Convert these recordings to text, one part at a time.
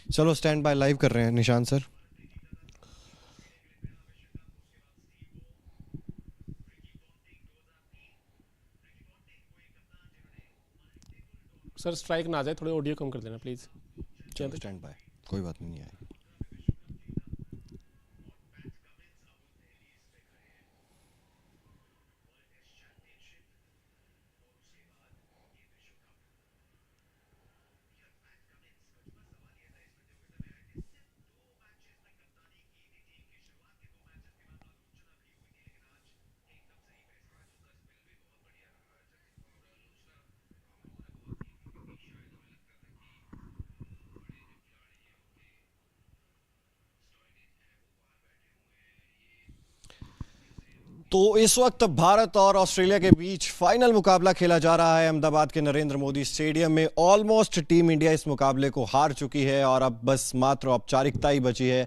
चलो stand by live कर रहे हैं निशान सर। सर स्ट्राइक ना आ जाए, थोड़ी ऑडियो कम कर देना प्लीज़। चलो स्टैंड बाय, कोई बात नहीं है। तो इस वक्त भारत और ऑस्ट्रेलिया के बीच फाइनल मुकाबला खेला जा रहा है अहमदाबाद के नरेंद्र मोदी स्टेडियम में। ऑलमोस्ट टीम इंडिया इस मुकाबले को हार चुकी है और अब बस मात्र औपचारिकता ही बची है।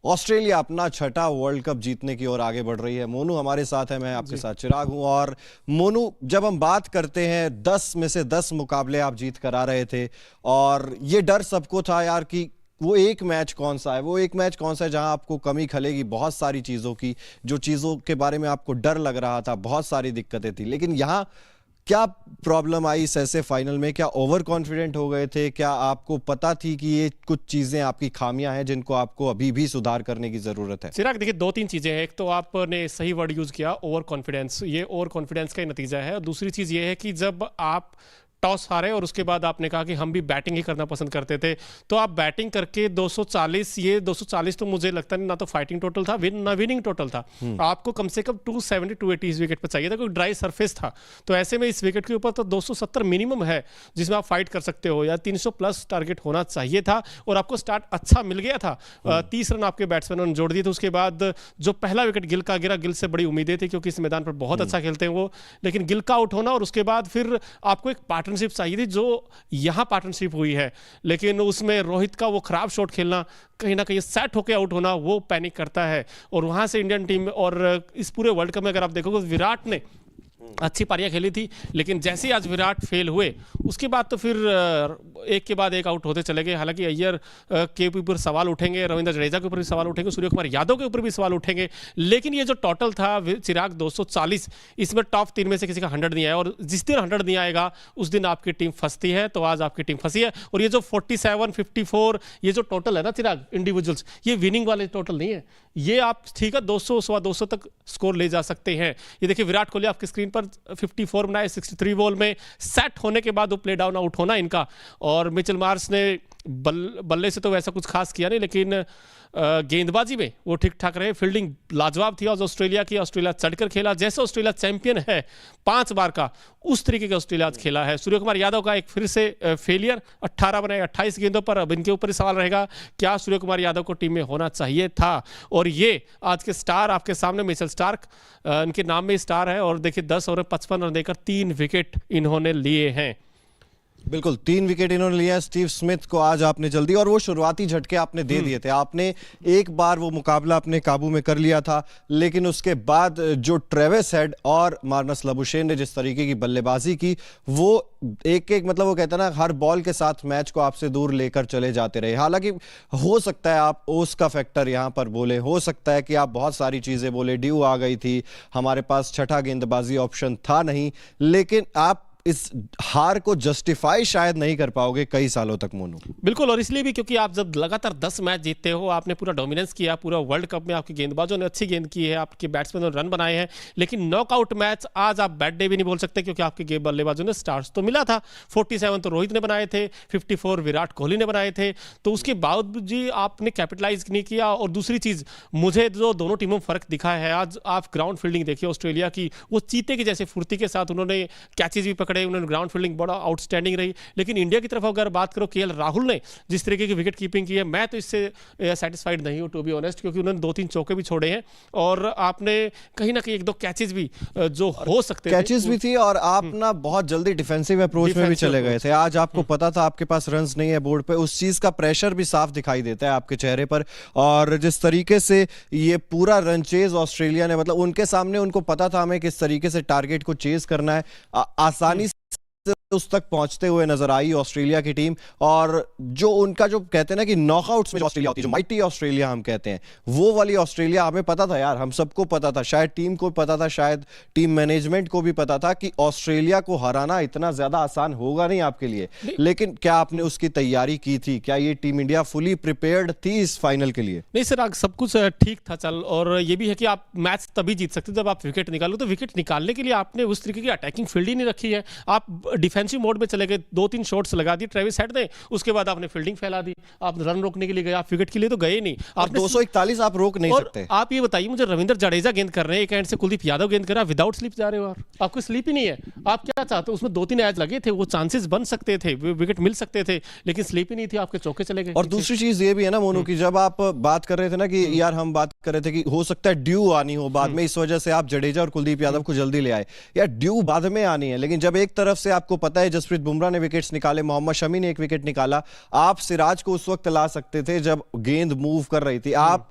ऑस्ट्रेलिया अपना छठा वर्ल्ड कप जीतने की ओर आगे बढ़ रही है। मोनू हमारे साथ है, मैं आपके साथ चिराग हूं। और मोनू, जब हम बात करते हैं 10 में से 10 मुकाबले आप जीत कर आ रहे थे और ये डर सबको था यार कि वो एक मैच कौन सा है, वो एक मैच कौन सा है जहां आपको कमी खलेगी बहुत सारी चीजों की, जो चीजों के बारे में आपको डर लग रहा था, बहुत सारी दिक्कतें थी। लेकिन यहां क्या प्रॉब्लम आई इस ऐसे फाइनल में? क्या ओवर कॉन्फिडेंट हो गए थे? क्या आपको पता थी कि ये कुछ चीजें आपकी खामियां हैं जिनको आपको अभी भी सुधार करने की जरूरत है? चिराग देखिए, दो तीन चीज़ें हैं। एक तो आपने सही वर्ड यूज़ किया, ओवर कॉन्फिडेंस। ये ओवर कॉन्फिडेंस का ही नतीजा है। और दूसरी चीज़ ये है कि जब आप टॉस हारे और उसके बाद आपने कहा कि हम भी बैटिंग ही करना पसंद करते थे, तो आप बैटिंग करके 240, ये 240 तो मुझे लगता नहीं ना तो फाइटिंग टोटल था, ना विनिंग टोटल था। आपको कम से कम 270 280 इस विकेट पर चाहिए था, क्योंकि ड्राई सरफेस था। तो ऐसे में इस विकेट के ऊपर तो 270 मिनिमम है जिसमें आप फाइट कर सकते हो, या 300 प्लस टारगेट होना चाहिए था। और आपको स्टार्ट अच्छा मिल गया था। 30 रन आपके बैट्समैनों ने जोड़ दिए थे। उसके बाद जो पहला विकेट गिल का गिरा, गिल से बड़ी उम्मीदें थी क्योंकि इस मैदान पर बहुत अच्छा खेलते हैं वो, लेकिन गिल का आउट होना और उसके बाद फिर आपको एक पार्टनरशिप चाहिए थी, जो यहां पार्टनरशिप हुई है। लेकिन उसमें रोहित का वो खराब शॉट खेलना, कहीं ना कहीं सेट होकर आउट होना, वो पैनिक करता है। और वहां से इंडियन टीम, और इस पूरे वर्ल्ड कप में अगर आप देखोगे, विराट ने अच्छी पारियां खेली थी, लेकिन जैसे ही आज विराट फेल हुए उसके बाद तो फिर एक के बाद एक आउट होते चले गए। हालांकि अय्यर के ऊपर सवाल उठेंगे, रविंद्र जडेजा के ऊपर भी सवाल उठेंगे, सूर्य कुमार यादव के ऊपर भी सवाल उठेंगे। लेकिन ये जो टोटल था चिराग 240, इसमें टॉप 3 में से किसी का 100 नहीं आया। और जिस दिन 100 नहीं आएगा उस दिन आपकी टीम फंसती है। तो आज आपकी टीम फंसी है। और ये जो 47 54 ये जो टोटल है ना चिराग, इंडिविजुअल्स, ये विनिंग वाले टोटल नहीं है। ये आप ठीक है 200 सवा 200 तक स्कोर ले जा सकते हैं। ये देखिए, विराट कोहली आपकी स्क्रीन पर 54 बनाए 63 बॉल में, सेट होने के बाद वो प्ले डाउन आउट होना इनका। और मिचेल मार्श ने बल्ले से तो वैसा कुछ खास किया नहीं, लेकिन गेंदबाजी में वो ठीक ठाक रहे। फील्डिंग लाजवाब थी आज ऑस्ट्रेलिया की। ऑस्ट्रेलिया चढ़कर खेला, जैसे ऑस्ट्रेलिया चैंपियन है 5 बार का, उस तरीके का ऑस्ट्रेलिया आज खेला है। सूर्य कुमार यादव का एक फिर से फेलियर, 18 बनाए 28 गेंदों पर। अब इनके ऊपर ही सवाल रहेगा, क्या सूर्य कुमार यादव को टीम में होना चाहिए था? और ये आज के स्टार आपके सामने, मिचेल स्टार्क, इनके नाम में स्टार है। और देखिए 10 ओवर 55 रन देकर 3 विकेट इन्होंने लिए हैं। बिल्कुल 3 विकेट इन्होंने लिया। स्टीव स्मिथ को आज आपने जल्दी, और वो शुरुआती झटके आपने दे दिए थे। आपने एक बार वो मुकाबला अपने काबू में कर लिया था, लेकिन उसके बाद जो ट्रेविस हेड और मार्नस लाबुशेन ने जिस तरीके की बल्लेबाजी की, वो एक मतलब वो कहता है ना, हर बॉल के साथ मैच को आपसे दूर लेकर चले जाते रहे। हालांकि हो सकता है आप ओस का फैक्टर यहां पर बोले, हो सकता है कि आप बहुत सारी चीजें बोले, ड्यू आ गई थी, हमारे पास छठा गेंदबाजी ऑप्शन था नहीं, लेकिन आप इस हार को जस्टिफाई शायद नहीं कर पाओगे कई सालों तक मोनू। बिल्कुल, और इसलिए भी क्योंकि आप जब लगातार 10 मैच जीतते हो, आपने पूरा डोमिनेंस किया, पूरा वर्ल्ड कप में आपके गेंदबाजों ने अच्छी गेंद की है, आपके बैट्समैनों ने रन बनाए हैं। लेकिन नॉकआउट मैच आज आप बैड डे भी नहीं बोल सकते, क्योंकि आपके बल्लेबाजों ने स्टार्स तो मिला था। 47 तो रोहित ने बनाए थे, 54 विराट कोहली ने बनाए थे। तो उसके बावजूद जी आपने कैपिटलाइज नहीं किया। और दूसरी चीज, मुझे जो दोनों टीमों में फर्क दिखा है, आज आप ग्राउंड फील्डिंग देखिए ऑस्ट्रेलिया की, वो चीते की जैसे फुर्ती के साथ उन्होंने कैचेज भी पकड़े, उन्होंने ग्राउंड फील्डिंग बड़ा आउटस्टैंडिंग रही। लेकिन इंडिया की तरफ अगर बात करो, केएल राहुल ने जिस तरीके की विकेट कीपिंग की है, मैं तो इससे सेटिस्फाइड नहीं हूं टू बी ऑनेस्ट, क्योंकि उन्होंने 2-3 चौके भी छोड़े हैं। और आपने कहीं ना कहीं 1-2 कैचेज भी जो हो सकते थे, कैचेस भी थी, और आप ना बहुत जल्दी डिफेंसिव अप्रोच में भी चले गए थे। आज आपको पता था आपके पास रन्स नहीं है बोर्ड पे, उस चीज का प्रेशर भी साफ दिखाई देता है आपके चेहरे पर। और जिस तरीके से ये पूरा रन चेज ऑस्ट्रेलिया ने, मतलब उनके सामने उनको पता था हमें किस तरीके से टारगेट को चेज करना है, आसानी से उस तक पहुंचते हुए नजर आई ऑस्ट्रेलिया की टीम। और जो उनका जो कहते हैं ना कि नॉकआउट्स में जो ऑस्ट्रेलिया होती है, जो माइटी ऑस्ट्रेलिया हम कहते हैं, वो वाली ऑस्ट्रेलिया हमें पता था यार, हम सबको पता था, शायद टीम को पता था, शायद टीम मैनेजमेंट को भी पता था कि ऑस्ट्रेलिया को हराना इतना ज्यादा आसान होगा नहीं आपके लिए। लेकिन क्या आपने उसकी तैयारी की थी? क्या ये टीम इंडिया फुली प्रिपेयर्ड थी इस फाइनल के लिए? नहीं सर, आज सब कुछ ठीक था चल, और ये भी है कि आप मैच तभी जीत सकते जब आप विकेट निकालो। तो विकेट निकालने के लिए आपने उस तरीके की अटैकिंग फील्ड ही नहीं रखी है। आप डिफेंसिव मोड में चले गए, 2-3 शॉट्स लगा दिए ट्रेविस हेड ने, उसके बाद आपने फील्डिंग फैला दी। आप रन रोकने के लिए गए, आप विकेट के लिए तो गए नहीं। और 241 आप रोक नहीं सकते। आप ये बताइए मुझे, रविंद्र जडेजा गेंद कर रहे हैं, एक एंड से कुलदीप यादव गेंद कर रहा है, विदाउट स्लिप जा रहे हो, और आपको स्लिप ही नहीं है। आप क्या चाहते हो? उसमें 2-3 एज लगे थे, वो चांसेस बन सकते थे, विकेट मिल सकते थे, लेकिन स्लिप ही नहीं थी, आपके चौके चले गए। और दूसरी चीज ये भी है ना मोनू, की जब आप बात कर रहे थे ना कि यार हम बात कर रहे थे कि हो सकता है ड्यू आनी हो बाद में, इस वजह से आप जडेजा और कुलदीप यादव को जल्दी ले आए। यार ड्यू बाद में आनी है, लेकिन जब एक तरफ से आपको पता है जसप्रीत बुमराह ने विकेट्स निकाले, मोहम्मद शमी ने एक विकेट निकाला, आप सिराज को उस वक्त ला सकते थे जब गेंद मूव कर रही थी। आप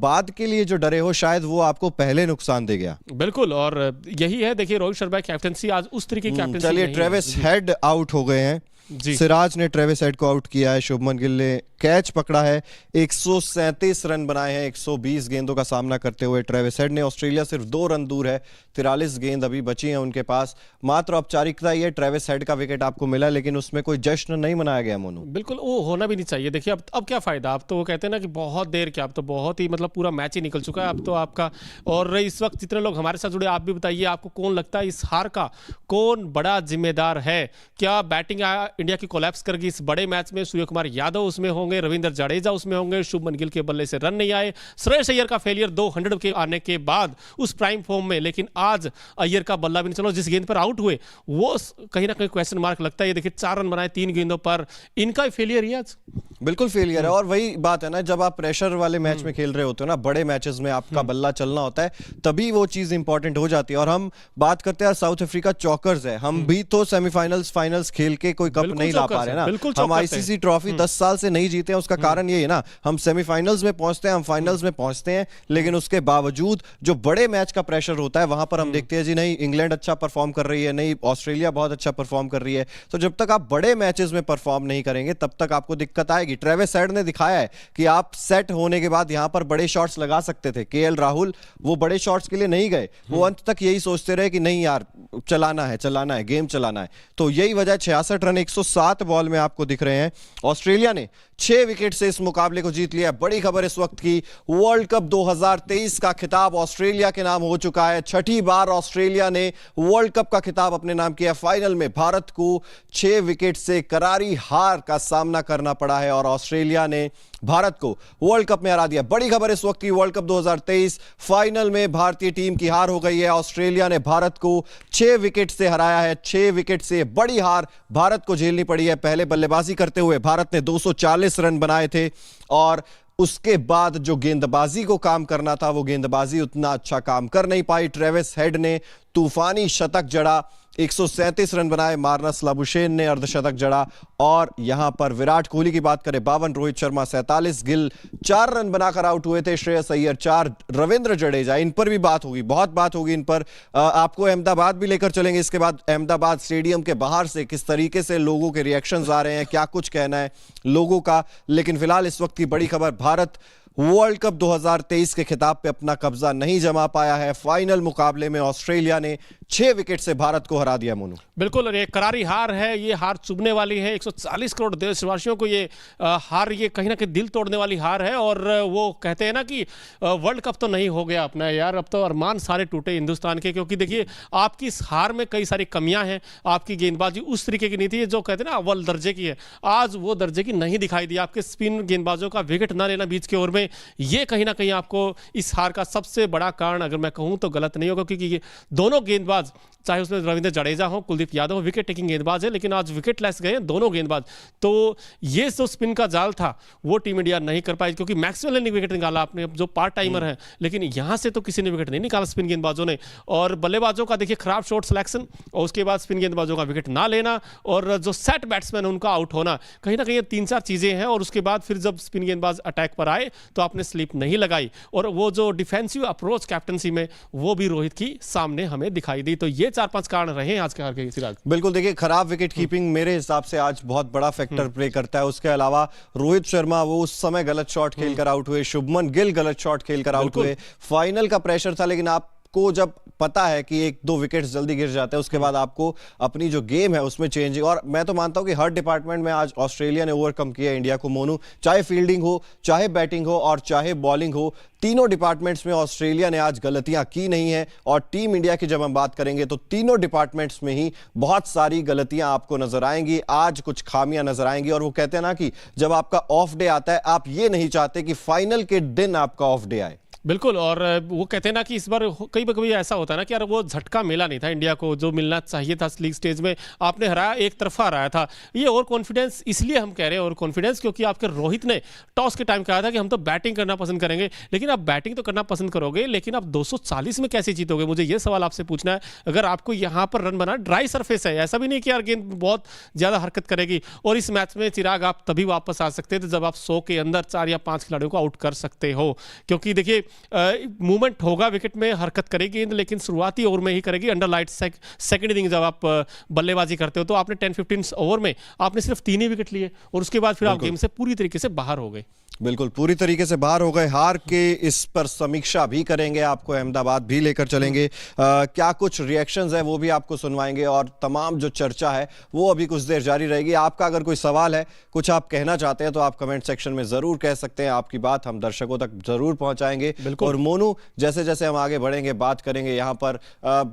बाद के लिए जो डरे हो, शायद वो आपको पहले नुकसान दे गया। बिल्कुल, और यही है, देखिए रोहित शर्मा की कैप्टनसी आज उस तरीके की कैप्टनसी चलिए, नहीं है। ट्रेविस हेड आउट हो गए हैं, जी। सिराज ने ट्रेविस हेड को आउट किया है, शुभमन गिल ने कैच पकड़ा है, 137 रन बनाए हैं 120 गेंदों का सामना करते हुए ट्रेविस हेड ने। ऑस्ट्रेलिया सिर्फ 2 रन दूर है, 43 गेंद अभी बची हैं उनके पास। मात्र औपचारिकता ये ट्रेविस हेड का विकेट आपको मिला, लेकिन उसमें कोई जश्न नहीं मनाया गया मोनू। बिल्कुल, वो होना भी नहीं चाहिए। देखिए अब क्या फायदा, आप तो वो कहते हैं ना कि बहुत देर क्या, अब तो बहुत ही मतलब पूरा मैच ही निकल चुका है अब तो आपका। और इस वक्त जितने लोग हमारे साथ जुड़े, आप भी बताइए आपको कौन लगता है इस हार का कौन बड़ा जिम्मेदार है? क्या बैटिंग इंडिया की कोलैप्स करगी इस बड़े मैच में? सूर्य कुमार यादव उसमें होंगे, रविंद्र जडेजा उसमें होंगे, शुभमन गिल के बल्ले से रन नहीं आए, श्रेयस अय्यर का फेलियर 200 के आने के बाद उस प्राइम फॉर्म में, लेकिन आज अय्यर का बल्ला भी नहीं चला। जिस गेंद पर आउट हुए वो कहीं ना कहीं क्वेश्चन मार्क लगता है। ये देखिए 4 रन बनाए 3 गेंदों पर, इनका फेलियर ही आज। बिल्कुल फेलियर है। और वही बात है ना, जब आप प्रेशर वाले मैच में खेल रहे होते हो ना, बड़े मैचेस में आपका बल्ला चलना होता है, तभी वो चीज इंपॉर्टेंट हो जाती है। और हम बात करते हैं साउथ अफ्रीका चौकर्स है, हम भी तो सेमीफाइनल्स फाइनल्स खेल के कोई कप नहीं ला पा रहे ना। हम आईसीसी ट्रॉफी 10 साल से नहीं जीते हैं, उसका कारण ये है ना, हम सेमीफाइनल्स में पहुंचते हैं, हम फाइनल्स में पहुंचते हैं, लेकिन उसके बावजूद जो बड़े मैच का प्रेशर होता है वहां पर हम देखते हैं जी नहीं इंग्लैंड अच्छा परफॉर्म कर रही है, नहीं ऑस्ट्रेलिया बहुत अच्छा परफॉर्म कर रही है। तो जब तक आप बड़े मैचेस में परफॉर्म नहीं करेंगे तब तक आपको दिक्कत आएगी। ट्रेविस हेड ने दिखाया है कि आप सेट होने के बाद यहां पर बड़े शॉट्स लगा सकते थे। केएल राहुल वो बड़े शॉट्स के लिए नहीं गए, वो अंत तक यही सोचते रहे कि नहीं यार चलाना है, गेम चलाना है। तो यही वजह 66 रन 107 बॉल में आपको दिख रहे हैं। ऑस्ट्रेलिया ने 6 विकेट से इस मुकाबले को जीत लिया। बड़ी खबर इस वक्त की, वर्ल्ड कप 2023 का खिताब ऑस्ट्रेलिया के नाम हो चुका है। 6ठी बार ऑस्ट्रेलिया ने वर्ल्ड कप का खिताब अपने नाम किया। फाइनल में भारत को 6 विकेट से करारी हार का सामना करना पड़ा है और ऑस्ट्रेलिया ने भारत को वर्ल्ड कप में हरा दिया। बड़ी खबर इस वक्त की, वर्ल्ड कप 2023 फाइनल में भारतीय टीम की हार हो गई है। ऑस्ट्रेलिया ने भारत को 6 विकेट से हराया है। 6 विकेट से बड़ी हार भारत को झेलनी पड़ी है। पहले बल्लेबाजी करते हुए भारत ने 240 रन बनाए थे और उसके बाद जो गेंदबाजी को काम करना था वो गेंदबाजी उतना अच्छा काम कर नहीं पाई। ट्रेविस हेड ने तूफानी शतक जड़ा, 137 रन बनाए, मार्नस लाबुशेन ने अर्धशतक जड़ा। और यहां पर विराट कोहली की बात करें 52, रोहित शर्मा 47, गिल 4 रन बनाकर आउट हुए थे, श्रेयस अय्यर 4, रविंद्र जडेजा, इन पर भी बात होगी, बहुत बात होगी इन पर। आपको अहमदाबाद भी लेकर चलेंगे इसके बाद, अहमदाबाद स्टेडियम के बाहर से किस तरीके से लोगों के रिएक्शंस आ रहे हैं, क्या कुछ कहना है लोगों का। लेकिन फिलहाल इस वक्त की बड़ी खबर, भारत वर्ल्ड कप 2023 के खिताब पे अपना कब्जा नहीं जमा पाया है। फाइनल मुकाबले में ऑस्ट्रेलिया ने 6 विकेट से भारत को हरा दिया मोनू। बिल्कुल, और ये करारी हार है, ये हार चुभने वाली है। 140 करोड़ देशवासियों को ये हार, ये कहीं ना कहीं दिल तोड़ने वाली हार है। और वो कहते हैं ना कि वर्ल्ड कप तो नहीं हो गया अपना यार, अब तो अरमान सारे टूटे हिंदुस्तान के। क्योंकि देखिए आपकी इस हार में कई सारी कमियां हैं। आपकी गेंदबाजी उस तरीके की नहीं थी जो कहते हैं ना अव्वल दर्जे की है, आज वो दर्जे की नहीं दिखाई दी। आपके स्पिन गेंदबाजों का विकेट ना लेना बीच के ओवर में, ये कहीं ना कहीं आपको इस हार का सबसे बड़ा कारण अगर मैं कहूं तो गलत नहीं होगा। क्योंकि ये दोनों गेंदबाज, चाहे उसमें रविंद्र जडेजा हो, कुलदीप यादव हो, विकेट टेकिंग गेंदबाज है, लेकिन आज विकेट लेस गए दोनों गेंदबाज। तो ये जो स्पिन का जाल था वो टीम इंडिया नहीं कर पाई, क्योंकि मैक्सवेल ने विकेट निकाला अपने जो पार्ट टाइमर है, लेकिन यहां से तो किसी ने विकेट नहीं निकाला स्पिन गेंदबाजों ने। और बल्लेबाजों का देखिए खराब शॉट सिलेक्शन, और उसके बाद स्पिन गेंदबाजों का विकेट ना लेना, और जो सेट बैट्समैन उनका आउट होना, कहीं ना कहीं 3-4 चीजें हैं। और उसके बाद फिर जब स्पिन गेंदबाज अटैक पर आए तो आपने स्लिप नहीं लगाई, और वो जो डिफेंसिव अप्रोच कैप्टनसी में वो भी रोहित की सामने हमें दिखाई दी। तो ये 4-5 कारण रहे हैं आज के हार के, चिराग। बिल्कुल, देखिए खराब विकेट कीपिंग मेरे हिसाब से आज बहुत बड़ा फैक्टर प्ले करता है। उसके अलावा रोहित शर्मा वो उस समय गलत शॉट खेलकर आउट हुए, शुभमन गिल गलत शॉट खेलकर आउट हुए। फाइनल का प्रेशर था, लेकिन आपको जब पता है कि 1-2 विकेट्स जल्दी गिर जाते हैं, उसके बाद आपको अपनी जो गेम है उसमें चेंजिंग, और मैं तो मानता हूं कि हर डिपार्टमेंट में आज ऑस्ट्रेलिया ने ओवरकम किया इंडिया को मोनू, चाहे फील्डिंग हो, चाहे बैटिंग हो और चाहे बॉलिंग हो, तीनों डिपार्टमेंट्स में ऑस्ट्रेलिया ने आज गलतियां की नहीं है। और टीम इंडिया की जब हम बात करेंगे तो तीनों डिपार्टमेंट्स में ही बहुत सारी गलतियां आपको नजर आएंगी, आज कुछ खामियां नजर आएंगी। और वो कहते हैं ना कि जब आपका ऑफ डे आता है, आप ये नहीं चाहते कि फाइनल के दिन आपका ऑफ डे आए। बिल्कुल, और वो कहते हैं ना कि इस बार कभी ऐसा होता है ना कि यार वो झटका मिला नहीं था इंडिया को जो मिलना चाहिए था। लीग स्टेज में आपने हराया, एक तरफा हराया था। ये ओवर कॉन्फिडेंस इसलिए हम कह रहे हैं ओवर कॉन्फिडेंस, क्योंकि आपके रोहित ने टॉस के टाइम कहा था कि हम तो बैटिंग करना पसंद करेंगे, लेकिन आप बैटिंग तो करना पसंद करोगे, लेकिन आप 240 में कैसे जीतोगे? मुझे ये सवाल आपसे पूछना है। अगर आपको यहाँ पर रन बना, ड्राई सरफेस है, ऐसा भी नहीं कि यार गेंद बहुत ज़्यादा हरकत करेगी, और इस मैच में चिराग आप तभी वापस आ सकते थे जब आप 100 के अंदर 4 या 5 खिलाड़ियों को आउट कर सकते हो। क्योंकि देखिए मूवमेंट होगा, विकेट में हरकत करेगी, लेकिन शुरुआती ओवर में ही करेगी। अंडर लाइट सेकंड इनिंग जब आप बल्लेबाजी करते हो तो आपने 10-15 ओवर में आपने सिर्फ 3 ही विकेट लिए, और उसके बाद फिर आप गेम से पूरी तरीके से बाहर हो गए। बिल्कुल, पूरी तरीके से बाहर हो गए। हार के इस पर समीक्षा भी करेंगे, आपको अहमदाबाद भी लेकर चलेंगे, क्या कुछ रिएक्शंस है वो भी आपको सुनवाएंगे, और तमाम जो चर्चा है वो अभी कुछ देर जारी रहेगी। आपका अगर कोई सवाल है, कुछ आप कहना चाहते हैं, तो आप कमेंट सेक्शन में जरूर कह सकते हैं। आपकी बात हम दर्शकों तक जरूर पहुंचाएंगे। और मोनू, जैसे जैसे हम आगे बढ़ेंगे, बात करेंगे यहाँ पर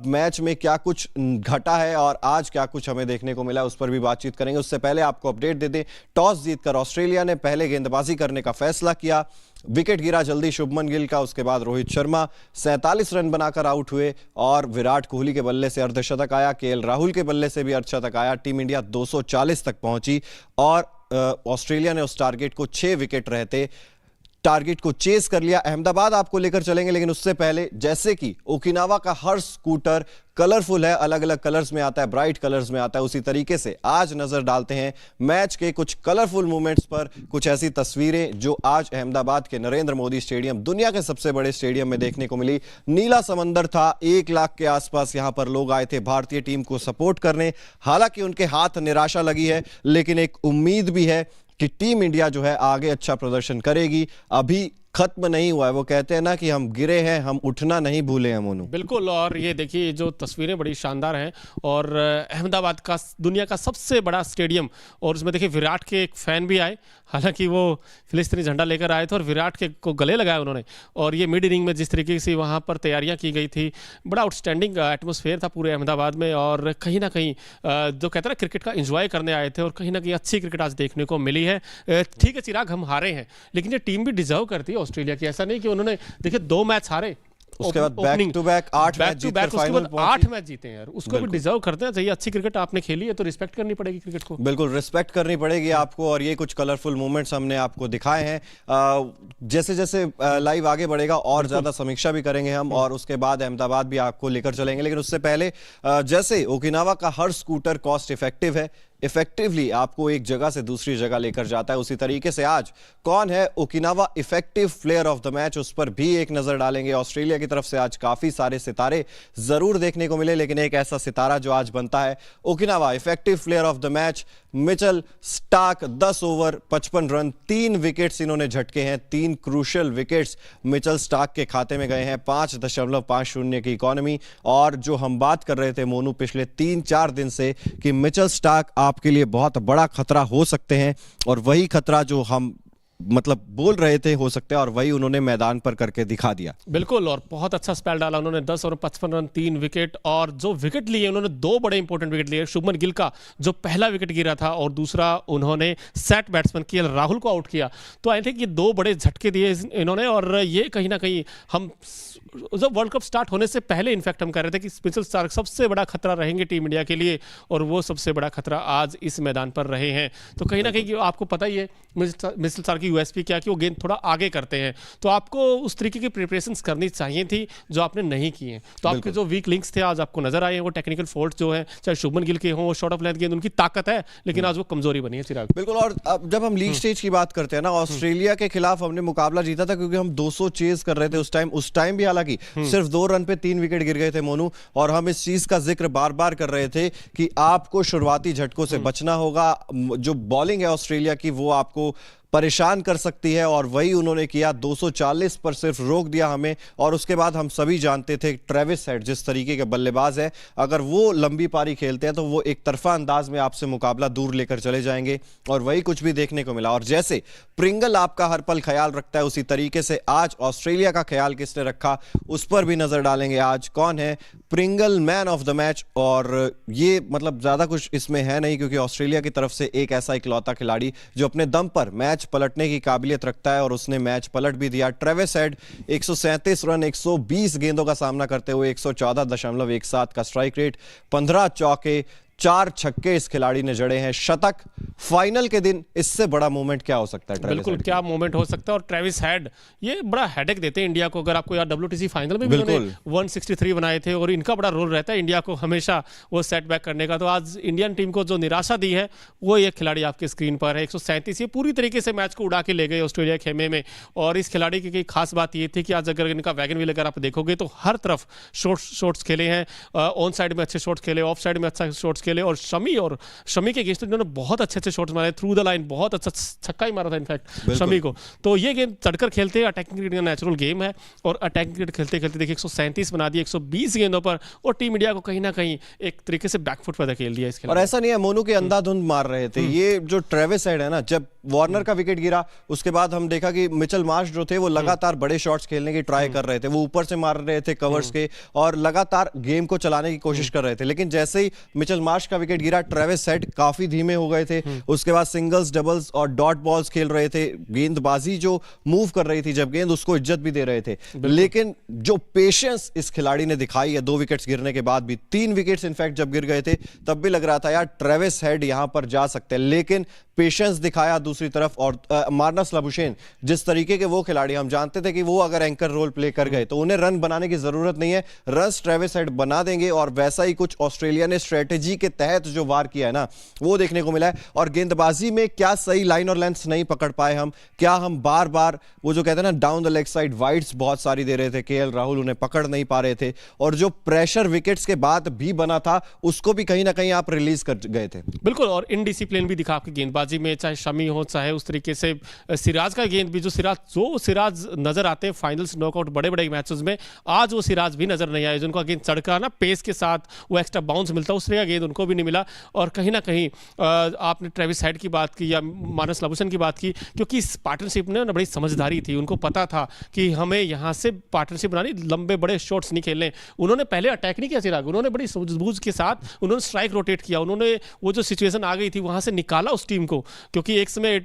मैच में क्या कुछ घटा है और आज क्या कुछ हमें देखने को मिला, उस पर भी बातचीत करेंगे। उससे पहले आपको अपडेट दे दें, टॉस जीतकर ऑस्ट्रेलिया ने पहले गेंदबाजी करने का फैसला किया। विकेट गिरा जल्दी शुभमन गिल का, उसके बाद रोहित शर्मा 47 रन बनाकर आउट हुए, और विराट कोहली के बल्ले से अर्धशतक आया, केएल राहुल के बल्ले से भी अर्धशतक आया। टीम इंडिया 240 तक पहुंची, और ऑस्ट्रेलिया ने उस टारगेट को 6 विकेट रहते टारगेट को चेस कर लिया। अहमदाबाद आपको लेकर चलेंगे, लेकिन उससे पहले, जैसे कि ओकिनावा का हर स्कूटर कलरफुल है, अलग अलग कलर्स में आता है, ब्राइट कलर्स में आता है, उसी तरीके से आज नजर डालते हैं मैच के कुछ कलरफुल मोमेंट्स पर, कुछ ऐसी तस्वीरें जो आज अहमदाबाद के नरेंद्र मोदी स्टेडियम, दुनिया के सबसे बड़े स्टेडियम में देखने को मिली। नीला समंदर था, 1 लाख के आसपास यहां पर लोग आए थे भारतीय टीम को सपोर्ट करने। हालांकि उनके हाथ निराशा लगी है, लेकिन एक उम्मीद भी है कि टीम इंडिया जो है आगे अच्छा प्रदर्शन करेगी। अभी खत्म नहीं हुआ है। वो कहते हैं ना कि हम गिरे हैं, हम उठना नहीं भूले हैं मोनू। बिल्कुल, और ये देखिए जो तस्वीरें बड़ी शानदार हैं, और अहमदाबाद का दुनिया का सबसे बड़ा स्टेडियम, और उसमें देखिए विराट के एक फैन भी आए। हालांकि वो फिलिस्तीनी झंडा लेकर आए थे और विराट के को गले लगाए उन्होंने। और ये मिड इनिंग में जिस तरीके से वहाँ पर तैयारियाँ की गई थी, बड़ा आउटस्टैंडिंग एटमॉस्फेयर था पूरे अहमदाबाद में। और कहीं ना कहीं जो कहते हैं ना, क्रिकेट का एंजॉय करने आए थे, और कहीं ना कहीं अच्छी क्रिकेट आज देखने को मिली है। ठीक है चिराग, हम हारे हैं, लेकिन ये टीम भी डिजर्व करती है ऑस्ट्रेलिया की। ऐसा नहीं कि उन्होंने देखिए 2 मैच हारे, उसके बाद बैक टू बैक 8 मैच जीतकर फाइनल पहुंचे। 8 मैच जीते हैं यार, उसको भी डिजर्व करते हैं। चाहिए, अच्छी क्रिकेट आपने खेली है तो रिस्पेक्ट करनी पड़ेगी क्रिकेट को। बिल्कुल रिस्पेक्ट करनी पड़ेगी आपको, और ये कुछ कलरफुल मोमेंट्स हमने आपको दिखाए हैं। जैसे जैसे लाइव आगे बढ़ेगा और ज्यादा समीक्षा भी करेंगे हम, और उसके बाद अहमदाबाद भी आपको लेकर चलेंगे। लेकिन उससे पहले, जैसे ओकिनावा का हर स्कूटर कॉस्ट इफेक्टिव है, इफेक्टिवली आपको एक जगह से दूसरी जगह लेकर जाता है, उसी तरीके से आज कौन है Okinawa effective player of the match, उस पर भी एक नजर डालेंगे। ऑस्ट्रेलिया की तरफ से आज काफी सारे सितारे जरूर देखने को मिले, लेकिन एक ऐसा सितारा जो आज बनता है Okinawa effective player of the match, Mitchell Starc. 10 over 55 run, 3 wickets इन्होंने झटके हैं, 3 क्रूशियल विकेट्स मिचेल स्टार्क के खाते में गए हैं। 5.50 की इकोनॉमी, और जो हम बात कर रहे थे मोनू पिछले 3-4 दिन से कि मिचेल स्टार्क आपके लिए बहुत बड़ा खतरा हो सकते हैं, और वही खतरा जो हम बोल रहे थे हो सकते हैं, और वही उन्होंने मैदान पर करके दिखा दिया। बिल्कुल, और बहुत अच्छा स्पेल डाला उन्होंने। 10 ओवर 55 रन, 3 विकेट, और जो विकेट लिए उन्होंने 2 बड़े इंपॉर्टेंट विकेट लिए। शुभमन गिल का जो पहला विकेट गिरा था, और दूसरा उन्होंने सेट बैट्समैन केएल राहुल को आउट किया। तो आई थिंक ये 2 बड़े झटके दिए इन्होंने, और ये कहीं ना कहीं हम जब वर्ल्ड कप स्टार्ट होने से पहले इनफैक्ट हम कह रहे थे कि मिचेल स्टार्क सबसे बड़ा खतरा रहेंगे टीम इंडिया के लिए, और वो सबसे बड़ा खतरा आज इस मैदान पर रहे हैं। तो कहीं ना कहीं आपको पता ही है मिचेल स्टार्क की की यूएसपी क्या कि वो गेंद थोड़ा आगे करते हैं, तो आपको उस तरीके की प्रिपरेशंस करनी चाहिए थी जो आपने नहीं की है। तो आपके जो वीक लिंक्स थे आज आपको नजर आए हैं, वो टेक्निकल फॉल्ट जो है, चाहे शुभमन गिल के हों, शॉर्ट ऑफ लेंथ गेंद उनकी ताकत है, लेकिन आज वो कमजोरी बनी है चिराग। बिल्कुल। और अब जब हम लीग स्टेज की बात करते हैं ना, ऑस्ट्रेलिया के खिलाफ हमने मुकाबला जीता था क्योंकि हम 200 चेज कर रहे थे उस टाइम भी, हालांकि सिर्फ 2 रन पे 3 विकेट गिर गए थे मोनू, और हम इस चीज का जिक्र बार बार कर रहे थे कि आपको शुरुआती झटकों से बचना होगा। जो बॉलिंग है ऑस्ट्रेलिया की वो आपको परेशान कर सकती है, और वही उन्होंने किया। 240 पर सिर्फ रोक दिया हमें, और उसके बाद हम सभी जानते थे ट्रेविस हेड जिस तरीके के बल्लेबाज है, अगर वो लंबी पारी खेलते हैं तो वो एक तरफा अंदाज में आपसे मुकाबला दूर लेकर चले जाएंगे, और वही कुछ भी देखने को मिला। और जैसे प्रिंगल आपका हर पल ख्याल रखता है, उसी तरीके से आज ऑस्ट्रेलिया का ख्याल किसने रखा उस पर भी नजर डालेंगे। आज कौन है Pringle man of the match, और ये मतलब ज्यादा कुछ इसमें है नहीं क्योंकि ऑस्ट्रेलिया की तरफ से एक ऐसा इकलौता खिलाड़ी जो अपने दम पर मैच पलटने की काबिलियत रखता है, और उसने मैच पलट भी दिया। ट्रेविस हेड 137 रन 120 गेंदों का सामना करते हुए 114.17 का स्ट्राइक रेट, 15 चौके 4 छक्के इस खिलाड़ी ने जड़े हैं, शतक। फाइनल के दिन इससे बड़ा मोमेंट क्या हो सकता है? बिल्कुल, क्या मोमेंट हो सकता है। और ट्रेविस हेड ये बड़ा हेडेक देते हैं इंडिया को। अगर आपको यार WTC फाइनल में भी उन्होंने 163 बनाए थे, और इनका बड़ा रोल रहता है इंडिया को हमेशा वो सेटबैक करने का। तो आज इंडियन टीम को जो निराशा दी है वो ये खिलाड़ी आपके स्क्रीन पर है। 137 ये पूरी तरीके से मैच को उड़ा के ले गए ऑस्ट्रेलिया खेमे में। और इस खिलाड़ी की खास बात ये थी कि आज अगर इनका वैगन व्हील अगर आप देखोगे तो हर तरफ शॉट्स खेले हैं, ऑन साइड में अच्छे शॉट्स खेले, ऑफ साइड में अच्छा शॉट्स खेले, और शमी के अगेंस्ट इन्होंने बहुत अच्छे शॉट्स मारे थ्रू द लाइन, बहुत अच्छा छक्का ही मारा था इनफैक्ट शमी को। तो ये गेंद चढ़कर खेलते हैं, अटैकिंग क्रिकेट का नेचुरल गेम है, और अटैकिंग क्रिकेट खेलते खेलते देखिए 137 बना दिए 120 गेंदों पर, और टीम इंडिया को कहीं ना कहीं एक तरीके से बैकफुट पर धकेल दिया इसके। और ऐसा नहीं है मोनू के अंधाधुंध मार रहे थे ये जो ट्रेविस हेड है ना, जब वार्नर का विकेट गिरा उसके बाद हम देखा कि मिचेल मार्श जो थे वो लगातार बड़े शॉट्स खेलने की ट्राई कर रहे थे, वो ऊपर से मार रहे थे कवर्स के, और लगातार गेम को चलाने की कोशिश कर रहे थे। लेकिन जैसे ही मिचेल मार्श का विकेट गिरा, ट्रेविस हेड काफी धीमे हो गए थे। उसके बाद सिंगल्स, डबल्स और डॉट बॉल्स खेल रहे थे, गेंदबाजी जो मूव कर रही थी जब गेंद, उसको इज्जत भी दे रहे थे। लेकिन जो पेशेंस इस खिलाड़ी ने दिखाई है 2 विकेट्स गिरने के बाद भी, 3 विकेट्स इनफैक्ट जब गिर गए थे तब भी लग रहा था यार ट्रेविस हेड यहां पर जा सकते हैं, लेकिन पेशेंस दिखाया दूसरी तरफ। और मार्नस लाबुशेन जिस तरीके के वो खिलाड़ी, हम जानते थे कि वो अगर एंकर रोल प्ले कर गए तो उन्हें रन बनाने की जरूरत नहीं है, रन्स ट्रेविस हेड बना देंगे, और वैसा ही कुछ ऑस्ट्रेलिया ने स्ट्रेटेजी के तहत जो वार किया है ना वो देखने को मिला है। और गेंदबाजी में क्या सही लाइन और लेंथ नहीं पकड़ पाए हम, क्या हम बार बार वो जो कहते हैं ना down the leg side wides बहुत सारी दे रहे थे, केएल राहुल उन्हें पकड़ नहीं पा रहे थे, और जो प्रेशर विकेट्स के बाद भी बना था उसको भी कहीं ना कहीं आप रिलीज कर गए थे। बिल्कुल, और इनडिसिप्लिन भी दिखा आपकी गेंदबाजी में, चाहे शमी हो चाहे उस तरीके से सिराज का गेंद भी, जो सिराज नजर आते हैं फाइनल्स नॉकआउट बड़े बड़े मैचेस में, आज वो सिराज भी नजर नहीं आए जिनको गेंद चढ़कर ना पेस के साथ वो एक्स्ट्रा बाउंस मिलता है, उस तरह का गेंद उनको भी नहीं मिला। और कहीं ना कहीं आपने ट्रेविस हेड की बात की या मार्नस लाबुशेन की बात की, क्योंकि इस पार्टनरशिप में ना बड़ी समझदारी थी, उनको पता था कि हमें यहाँ से पार्टनरशिप बनानी, लंबे बड़े शॉट्स नहीं खेलने। उन्होंने पहले अटैक नहीं किया चिराग, उन्होंने बड़ी सूझबूझ के साथ उन्होंने स्ट्राइक रोटेट किया, उन्होंने वो जो सिचुएशन आ गई थी वहां से निकाला उस टीम को, क्योंकि एक समय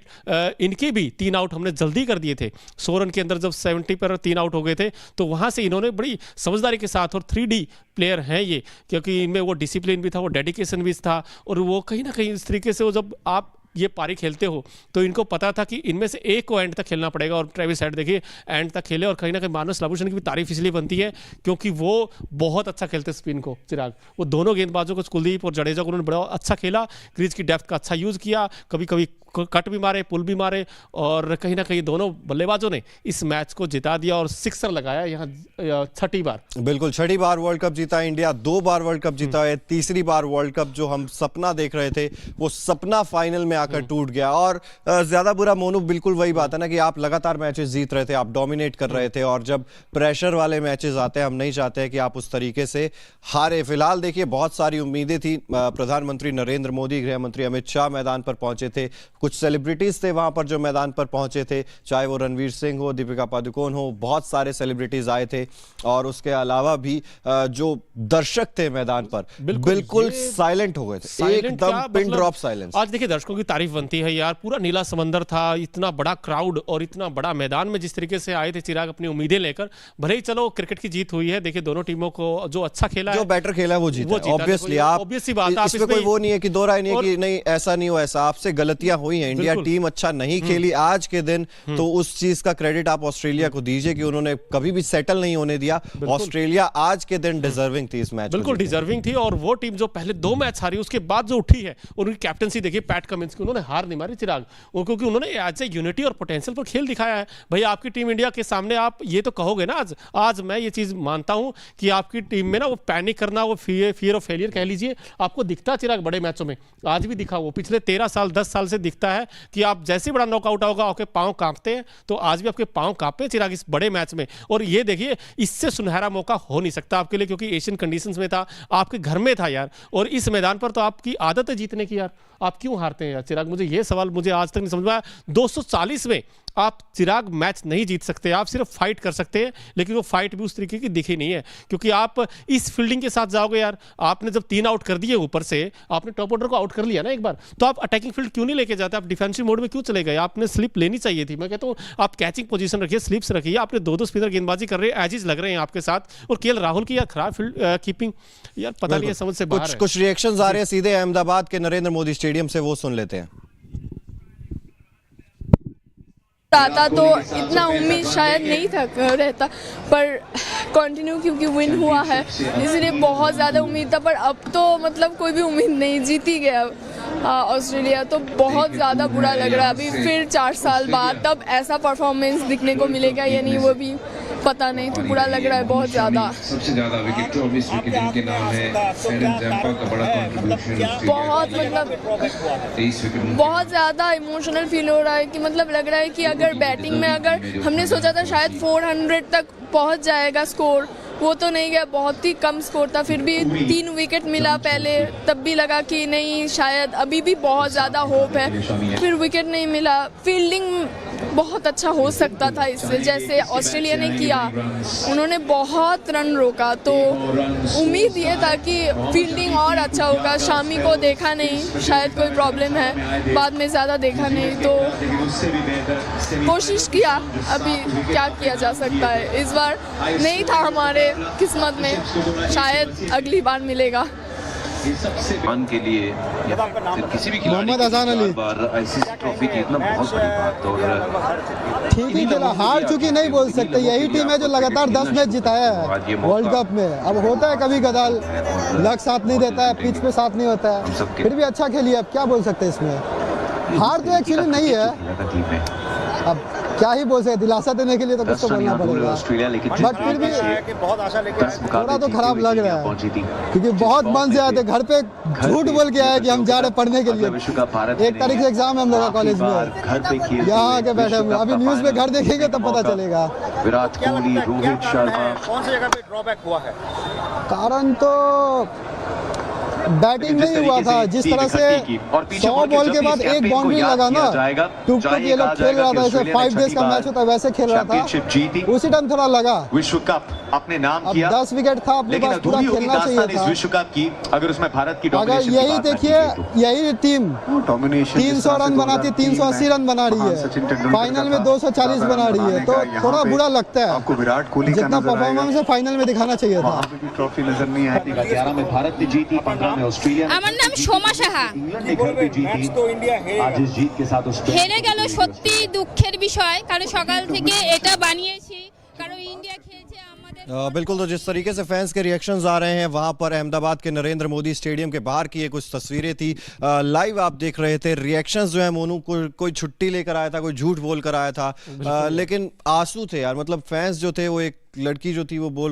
इनके भी 3 आउट हमने जल्दी कर दिए थे 100 रन के अंदर, जब 70 पर 3 आउट हो गए थे, तो वहां से इन्होंने बड़ी समझदारी के साथ, और 3D प्लेयर हैं ये, क्योंकि इनमें वो डिसिप्लिन भी था, वो डेडिकेशन भी था, और वो कहीं ना कहीं इस तरीके से वो जब आप ये पारी खेलते हो तो इनको पता था कि इनमें से एक को एंड तक खेलना पड़ेगा, और ट्रेविस हेड देखिए एंड तक खेले। और कहीं ना कहीं मार्नस लाबुशेन की भी तारीफ इसलिए बनती है क्योंकि वो बहुत अच्छा खेलते स्पिन को चिराग, वो दोनों गेंदबाजों को, कुलदीप और जडेजा को उन्होंने बड़ा अच्छा खेला, क्रीज की डेप्थ का अच्छा यूज किया, कभी कभी कट भी मारे, पुल भी मारे, और कहीं ना कहीं दोनों बल्लेबाजों ने इस मैच को जिता दिया, और सिक्सर लगाया यहाँ 6ठी बार। बिल्कुल, 6ठी बार वर्ल्ड कप जीता इंडिया, 2 बार वर्ल्ड कप जीता है, 3री बार वर्ल्ड कप जो हम सपना देख रहे थे वो सपना फाइनल में आकर टूट गया। और ज्यादा बुरा मोनू बिल्कुल वही बात है ना कि आप लगातार मैचेस जीत रहे थे, आप डोमिनेट कर रहे थे, और जब प्रेशर वाले मैचेस आते हैं हम नहीं चाहते कि आप उस तरीके से हारे। फिलहाल देखिए बहुत सारी उम्मीदें थी, प्रधानमंत्री नरेंद्र मोदी, गृह मंत्री अमित शाह मैदान पर पहुंचे थे, कुछ सेलिब्रिटीज थे वहां पर जो मैदान पर पहुंचे थे, चाहे वो रणवीर सिंह हो, दीपिका पादुकोण हो, बहुत सारे सेलिब्रिटीज आए थे, और उसके अलावा भी जो दर्शक थे मैदान पर बिल्कुल साइलेंट हो गए थे, एकदम पिन ड्रॉप साइलेंस। आज देखिए दर्शकों की तारीफ बनती है यार, पूरा नीला समंदर था, इतना बड़ा क्राउड और इतना बड़ा मैदान में जिस तरीके से आए थे चिराग अपनी उम्मीदें लेकर। भले ही चलो क्रिकेट की जीत हुई है, देखिए दोनों टीमों को जो अच्छा खेला, जो बेटर खेला है वो जीता, ऑब्वियसली। आप ऑब्वियसली बात है, इसमें कोई वो नहीं है कि दो राय नहीं है कि नहीं ऐसा नहीं हो, ऐसा आपसे गलतियां हुई हुई हैं, इंडिया बिल्कुल। टीम अच्छा नहीं खेली आज के दिन, तो उस चीज का क्रेडिट आप ऑस्ट्रेलिया को दीजिए कि उन्होंने कभी भी सेटल नहीं होने दिया। ऑस्ट्रेलिया आज के दिन डिजर्विंग थी इस मैच को बिल्कुल जीतने की। डिजर्विंग थी, और वो टीम जो पहले 2 मैच हारी उसके बाद जो उठी है, उनकी कैप्टनसी देखिए पैट कमिंस की, उन्होंने हार नहीं मारी चिराग, क्योंकि उन्होंने एज ए यूनिटी और पोटेंशियल पर खेल दिखाया है। भाई आपकी टीम इंडिया के सामने आप ये तो कहोगे ना, आज मैं ये चीज मानता हूं कि आपकी टीम में ना वो पैनिक करना, वो फियर ऑफ फेलियर कह लीजिए, आपको दिखता है चिराग बड़े मैचों में, आज भी दिखा, वो पिछले 13 साल 10 साल से दिखता है कि आप जैसे ही बड़ा नॉकआउट होगा आपके पांव कांपते हैं, तो आज भी आपके पांव कांपे चिराग इस बड़े मैच में। और ये देखिए इससे सुनहरा मौका हो नहीं सकता आपके लिए, क्योंकि एशियन कंडीशंस में था, आपके घर में था यार, और इस मैदान पर तो आपकी आदत है जीतने की यार, आप क्यों हारते हैं यार चिराग? मुझे ये सवाल मुझे आज तक नहीं समझ में आया। 240 में आप चिराग मैच नहीं जीत सकते, आप सिर्फ फाइट कर सकते हैं, लेकिन वो फाइट भी उस तरीके की दिखी नहीं है, क्योंकि आप इस फील्डिंग के साथ जाओगे यार। आपने जब 3 आउट कर दिए, ऊपर से आपने टॉप ऑर्डर को आउट कर लिया ना एक बार, तो आप अटैकिंग फील्ड क्यों नहीं लेके जाते? आप डिफेंसिव मोड में क्यों चले गए? आपने स्लिप लेनी चाहिए थी। मैं कहता हूँ आप कैचिंग पोजीशन रखिए, स्लिप्स रखिए। आपने 2-2 स्पिनर गेंदबाजी कर रहे हैं, एजिज लग रहे हैं आपके साथ, और केएल राहुल की यार खराब फील्ड कीपिंग, यार पता नहीं है, समझ से बाहर है। कुछ रिएक्शंस आ रहे हैं सीधे अहमदाबाद के नरेंद्र मोदी स्टेडियम से, वो सुन लेते हैं। आता तो इतना उम्मीद शायद नहीं था रहता, पर कंटिन्यू क्योंकि विन हुआ है इसलिए बहुत ज़्यादा उम्मीद था। पर अब तो मतलब कोई भी उम्मीद नहीं, जीत ही गया ऑस्ट्रेलिया, तो बहुत ज़्यादा बुरा लग रहा है। अभी फिर 4 साल बाद तब ऐसा परफॉर्मेंस दिखने को मिलेगा या नहीं वो भी पता नहीं, तो बुरा लग रहा है बहुत ज़्यादा। सबसे ज्यादा विकेट 24 विकेट इनके नाम है। एरन जैम्पा का बड़ा कंट्रीब्यूशन, बहुत मतलब 23 विकेट। बहुत ज़्यादा इमोशनल फील हो रहा है कि मतलब लग रहा है कि अगर बैटिंग में, अगर हमने सोचा था शायद 400 तक पहुंच जाएगा स्कोर, वो तो नहीं गया, बहुत ही कम स्कोर था। फिर भी 3 विकेट मिला पहले, तब भी लगा कि नहीं शायद अभी भी बहुत ज़्यादा होप है, फिर विकेट नहीं मिला। फील्डिंग बहुत अच्छा हो सकता था इससे, जैसे ऑस्ट्रेलिया ने किया, उन्होंने बहुत रन रोका, तो उम्मीद ये था कि फील्डिंग और अच्छा होगा। शामी को देखा नहीं, शायद कोई प्रॉब्लम है, बाद में ज़्यादा देखा नहीं, तो कोशिश किया, अभी क्या किया जा सकता है। इस बार नहीं था हमारे किस्मत में, शायद अगली बार मिलेगा। मान के लिए या फिर किसी भी खिलाड़ी मोहम्मद अजान अली बार आईसीसी ट्रॉफी जीतना बहुत बड़ी बात। और ठीक ही खेला, हार चुकी नहीं बोल सकते। यही टीम है जो लगातार 10 मैच जिताया है वर्ल्ड कप में। अब होता है कभी कदाल लक साथ नहीं देता है, पिच पे साथ नहीं होता है, फिर भी अच्छा खेली। अब क्या बोल सकते हैं इसमें? हार तो एक्चुअली नहीं है, अब क्या ही बोल सकते, दिलासा देने के लिए तो कुछ तो बोलना पड़ेगा। ऑस्ट्रेलिया लेकिन बट फिर भी थोड़ा तो खराब लग रहा है, क्योंकि बहुत मन से आए थे, घर पे झूठ बोल के आए कि हम जा रहे पढ़ने के लिए। 1 तारीख से एग्जाम है हम लोग कॉलेज में, यहाँ आके बैठे हुए। अभी न्यूज में घर देखेंगे तब पता चलेगा। विराट कोहली, रोहित शर्मा, कौन सी जगह पे ड्रॉबैक हुआ है? कारण तो बैटिंग नहीं हुआ था, जिस तरह से 100 बॉल के बाद 1 बाउंड्री लगा ना, टुक ये लोग खेल रहा था, जैसे 5 डेज का मैच होता है वैसे खेल रहा था, उसी टाइम थोड़ा लगा। विश्व कप अपने नाम अब किया, 10 विकेट था अपने लेकिन पास, पूरा अधूरी होगी खेलना चाहिए दास्तान इस था। विश्व कप की अगर उसमें भारत की अगर डोमिनेशन की यही बात ना की देखिए, गई तो। यही टीम डोमिनेशन 300 रन बनाती, 380 रन बना रही है, फाइनल में 240 बना रही है, तो थोड़ा बुरा लगता है। आपको विराट कोहली का जितना नजर आएगा, परफॉर्मेंस है फाइनल में दिखाना चाहिए था। वहाँ पे भी ट्रॉफी नजर नहीं आई। 11 में भारत ने जीती, 15 में ऑस्ट्रेलिया ने আমার নাম সোমা সাহা। इंग्लैंड ने घर पे जीती। तो इंडिया है आज इस जीत के साथ ऑस्ट्रेलिया হেরে গেল সত্যি দুঃখের বিষয়, কারণ সকাল থেকে এটা বানিয়েছি, কারণ ইন্ডিয়া খেলছে আমাদের। बिल्कुल, तो जिस तरीके से फैंस के रिएक्शंस आ रहे हैं, वहां पर अहमदाबाद के नरेंद्र मोदी स्टेडियम के बाहर की ये कुछ तस्वीरें थी, लाइव आप देख रहे थे। रिएक्शंस जो है, मोनू कोई छुट्टी लेकर आया था, कोई झूठ बोल कर आया था, लेकिन आंसू थे यार। मतलब फैंस जो थे, वो एक लड़की जो थी वो बोल